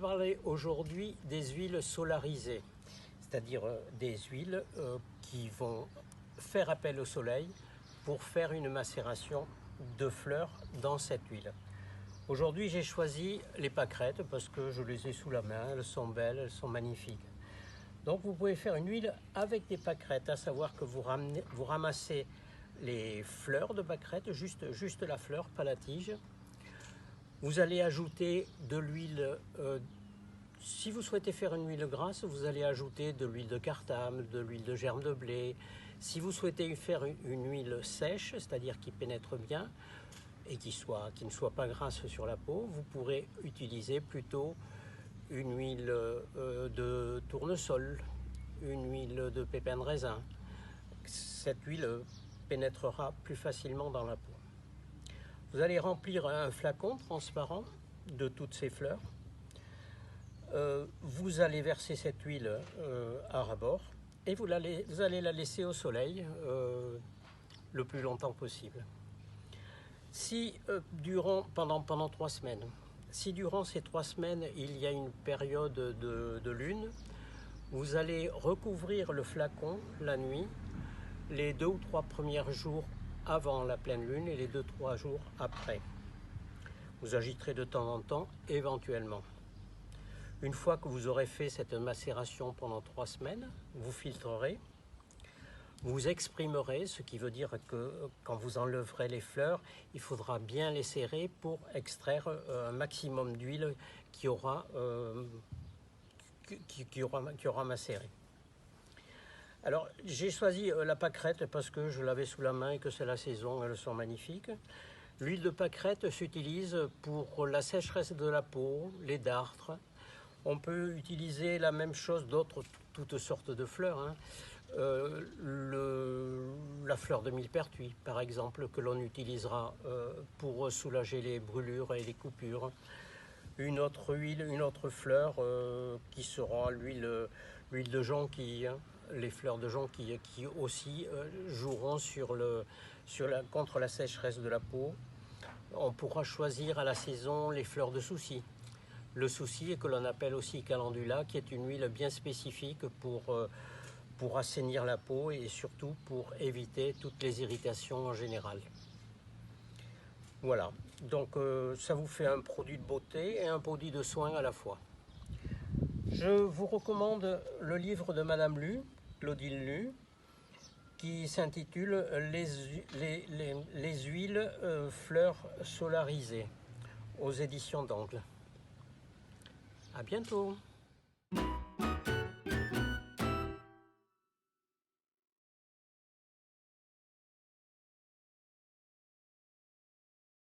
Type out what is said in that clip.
parler aujourd'hui des huiles solarisées, c'est-à-dire des huiles qui vont faire appel au soleil pour faire une macération de fleurs dans cette huile. Aujourd'hui, j'ai choisi les pâquerettes parce que je les ai sous la main, elles sont belles, elles sont magnifiques. Donc vous pouvez faire une huile avec des pâquerettes, à savoir que vous ramassez les fleurs de pâquerettes, juste la fleur, pas la tige. Vous allez ajouter de l'huile, si vous souhaitez faire une huile grasse, vous allez ajouter de l'huile de cartame, de l'huile de germe de blé. Si vous souhaitez faire une huile sèche, c'est-à-dire qui pénètre bien et qui ne soit pas grasse sur la peau, vous pourrez utiliser plutôt une huile de tournesol, une huile de pépin de raisin. Cette huile pénétrera plus facilement dans la peau. Vous allez remplir un flacon transparent de toutes ces fleurs. Vous allez verser cette huile à ras-bord et vous allez la laisser au soleil le plus longtemps possible. Si pendant 3 semaines, si durant ces 3 semaines il y a une période de lune, vous allez recouvrir le flacon la nuit, les 2 ou 3 premiers jours avant la pleine lune et les 2-3 jours après. Vous agiterez de temps en temps, éventuellement. Une fois que vous aurez fait cette macération pendant 3 semaines, vous filtrerez, vous exprimerez, ce qui veut dire que quand vous enleverez les fleurs, il faudra bien les serrer pour extraire un maximum d'huile qui aura macéré. Alors j'ai choisi la pâquerette parce que je l'avais sous la main et que c'est la saison, elles sont magnifiques. L'huile de pâquerette s'utilise pour la sécheresse de la peau, les dartres. On peut utiliser la même chose toutes sortes de fleurs. Hein. La fleur de millepertuis, par exemple, que l'on utilisera pour soulager les brûlures et les coupures. Une autre huile, une autre fleur qui sera l'huile de jonquille. Hein. Les fleurs de jonquille qui aussi joueront contre la sécheresse de la peau. On pourra choisir à la saison les fleurs de souci. Le souci, que l'on appelle aussi calendula, qui est une huile bien spécifique pour assainir la peau et surtout pour éviter toutes les irritations en général. Voilà, donc ça vous fait un produit de beauté et un produit de soin à la fois. Je vous recommande le livre de Madame Lu, Claudine Lu, qui s'intitule les huiles fleurs solarisées aux éditions d'Angle. À bientôt.